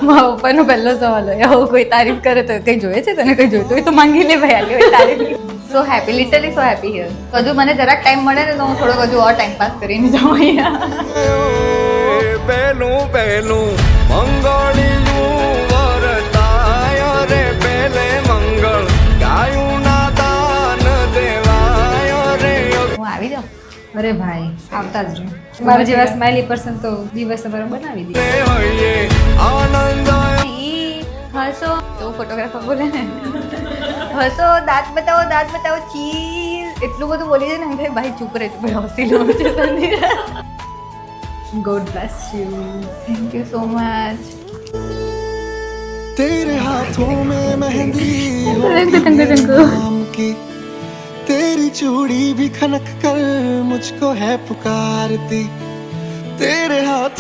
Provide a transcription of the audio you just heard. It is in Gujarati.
મારા પપ્પાનો પહેલો સવાલ હોય આવું કોઈ તારીફ કરે તો કઈ જોઈએ છે તને કઈ જોઈતું હોય તો માંગી લે ભાઈ આગળ તારીફ so happy literally so happy here હજુ મને જરાક ટાઈમ મળે ને તો હું થોડો હજુ ઓર ટાઈમ પાસ કરીને જાઉં અહીંયા પહેલું પહેલું મંગળિયું વરતાય રે પહેલે મંગળ ગાયું ના દાન દેવાય રે હું આવી જાઉં અરે ભાઈ આવતા જ રહો મારા જેવા સ્માઇલી પર્સન તો દિવસ તમારો બનાવી દે હોઈએ આનંદ હસો તો ફોટોગ્રાફર બોલે ને હસો દાંત બતાવો ચીઝ એટલું બધું બોલી છે ને ભાઈ ચૂપ રહે છે ભાઈ હસી લો છે સંદીરા god bless you thank you so much तेरे हाथों में मेहंदी हो नाम की तेरी चूड़ी भी खनक कर मुझको है पुकारती तेरे हाथ